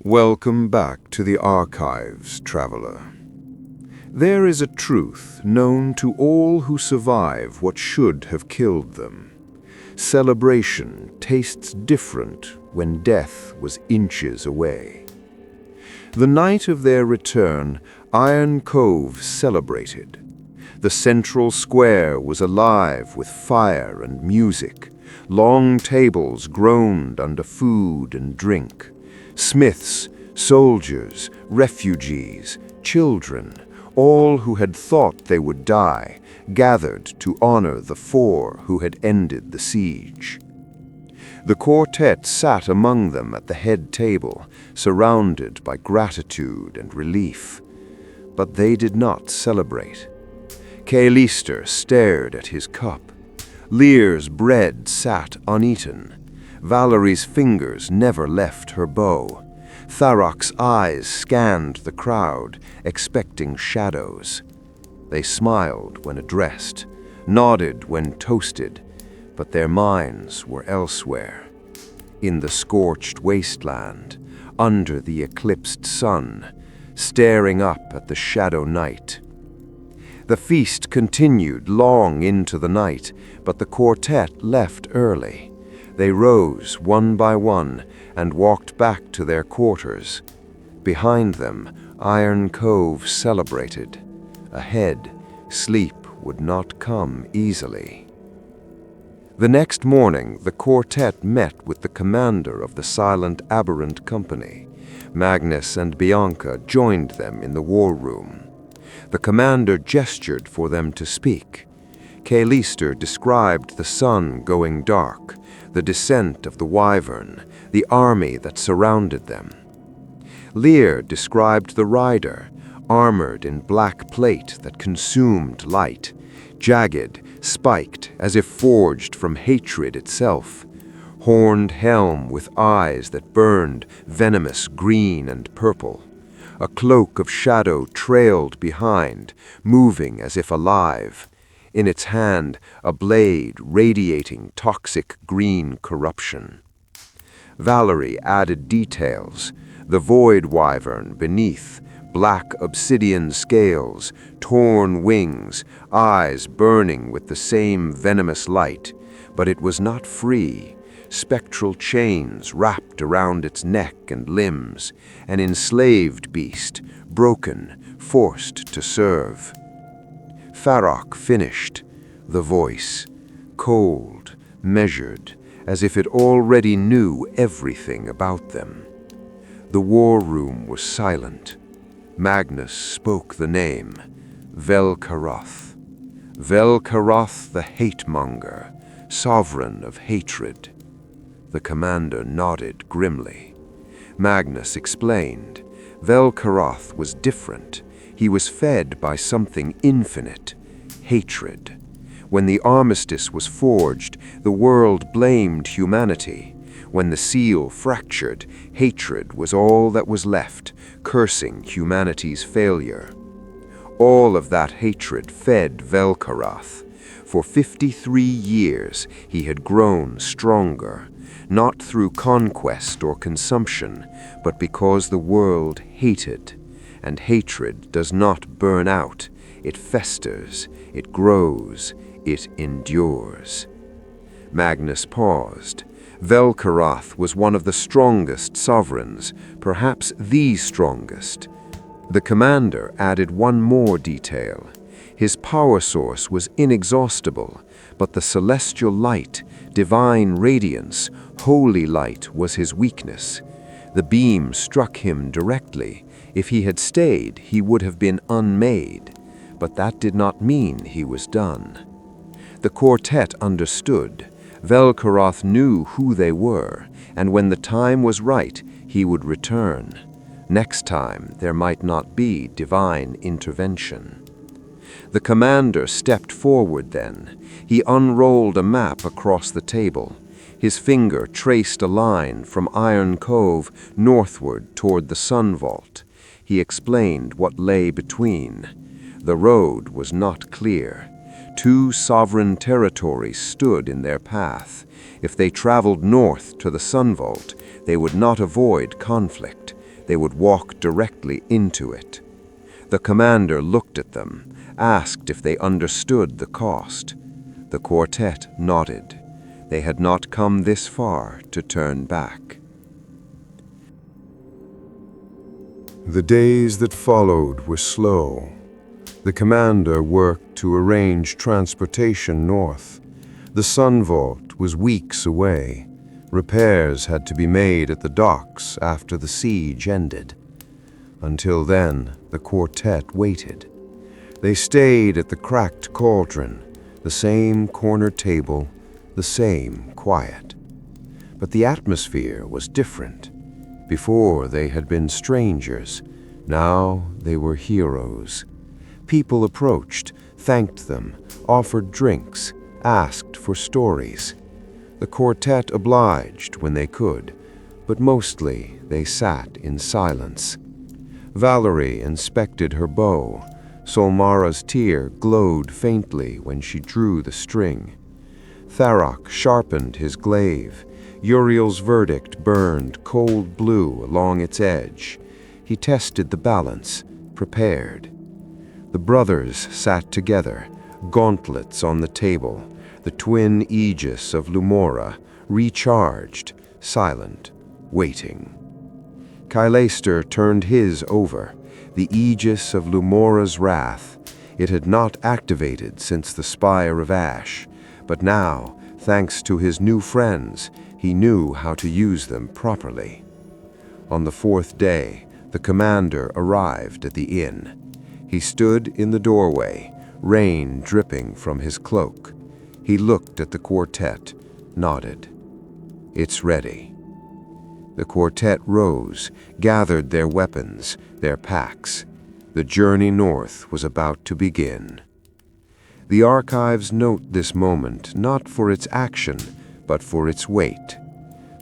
Welcome back to the archives, traveler. There is a truth known to all who survive what should have killed them. Celebration tastes different when death was inches away. The night of their return, Iron Cove celebrated. The central square was alive with fire and music. Long tables groaned under food and drink. Smiths, soldiers, refugees, children, all who had thought they would die, gathered to honor the four who had ended the siege. The quartet sat among them at the head table, surrounded by gratitude and relief. But they did not celebrate. Kaelister stared at his cup. Lear's bread sat uneaten. Valory's fingers never left her bow. Tharok's eyes scanned the crowd, expecting shadows. They smiled when addressed, nodded when toasted, but their minds were elsewhere. In the scorched wasteland, under the eclipsed sun, staring up at the shadow night. The feast continued long into the night, but the quartet left early. They rose one by one and walked back to their quarters. Behind them, Iron Cove celebrated. Ahead, sleep would not come easily. The next morning, the quartet met with the commander of the Silent Aberrant Company. Magnus and Bianca joined them in the war room. The commander gestured for them to speak. Kaelister described the sun going dark, the descent of the Wyvern, the army that surrounded them. Lear described the rider, armored in black plate that consumed light, jagged, spiked as if forged from hatred itself, horned helm with eyes that burned venomous green and purple. A cloak of shadow trailed behind, moving as if alive. In its hand, a blade radiating toxic green corruption. Valory added details: the void wyvern beneath, black obsidian scales, torn wings, eyes burning with the same venomous light, but it was not free. Spectral chains wrapped around its neck and limbs, an enslaved beast, broken, forced to serve. Tharok finished, the voice, cold, measured, as if it already knew everything about them. The war room was silent. Magnus spoke the name, Velkaroth. Velkaroth the Hatemonger, sovereign of hatred. The commander nodded grimly. Magnus explained. Velkaroth was different. He was fed by something infinite, hatred. When the armistice was forged, the world blamed humanity. When the seal fractured, hatred was all that was left, cursing humanity's failure. All of that hatred fed Velkaroth. For 53 years, he had grown stronger, not through conquest or consumption, but because the world hated. And hatred does not burn out. It festers, it grows, it endures. Magnus paused. Velkaroth was one of the strongest sovereigns, perhaps the strongest. The commander added one more detail. His power source was inexhaustible, but the celestial light, divine radiance, holy light was his weakness. The beam struck him directly. If he had stayed, he would have been unmade, but that did not mean he was done. The quartet understood. Velkaroth knew who they were, and when the time was right, he would return. Next time, there might not be divine intervention. The commander stepped forward then. He unrolled a map across the table. His finger traced a line from Iron Cove northward toward the Sun Vault. He explained what lay between. The road was not clear. Two sovereign territories stood in their path. If they traveled north to the Sun Vault, they would not avoid conflict. They would walk directly into it. The commander looked at them, asked if they understood the cost. The quartet nodded. They had not come this far to turn back. The days that followed were slow. The commander worked to arrange transportation north. The Sun Vault was weeks away. Repairs had to be made at the docks after the siege ended. Until then, the quartet waited. They stayed at the cracked cauldron, the same corner table, the same quiet. But the atmosphere was different. Before they had been strangers, now they were heroes. People approached, thanked them, offered drinks, asked for stories. The quartet obliged when they could, but mostly they sat in silence. Valory inspected her bow. Solmara's tear glowed faintly when she drew the string. Tharok sharpened his glaive. Uriel's verdict burned cold blue along its edge. He tested the balance, prepared. The brothers sat together, gauntlets on the table, the twin aegis of Lumora, recharged, silent, waiting. Kaelister turned his over, the aegis of Lumora's wrath. It had not activated since the Spire of Ash, but now, thanks to his new friends, he knew how to use them properly. On the fourth day, the commander arrived at the inn. He stood in the doorway, rain dripping from his cloak. He looked at the quartet, nodded. "It's ready." The quartet rose, gathered their weapons, their packs. The journey north was about to begin. The archives note this moment not for its action, but for its weight.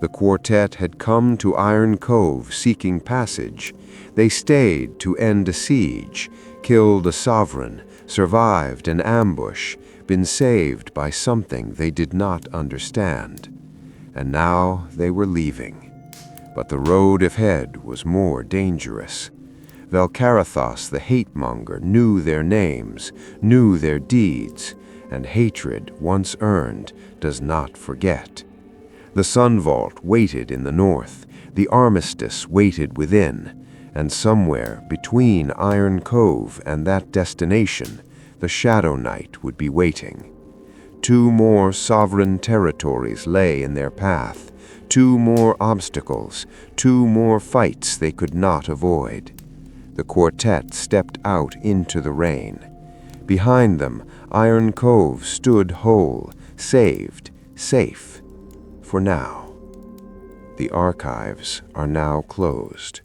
The quartet had come to Iron Cove seeking passage. They stayed to end a siege, killed a sovereign, survived an ambush, been saved by something they did not understand. And now they were leaving. But the road ahead was more dangerous. Velkaroth the Hatemonger knew their names, knew their deeds, and hatred once earned does not forget. The Sun Vault waited in the north, the armistice waited within, and somewhere between Iron Cove and that destination, the Shadow Knight would be waiting. 2 more sovereign territories lay in their path, 2 more obstacles, 2 more fights they could not avoid. The quartet stepped out into the rain. Behind them, Iron Cove stood whole, saved, safe. For now. The archives are now closed.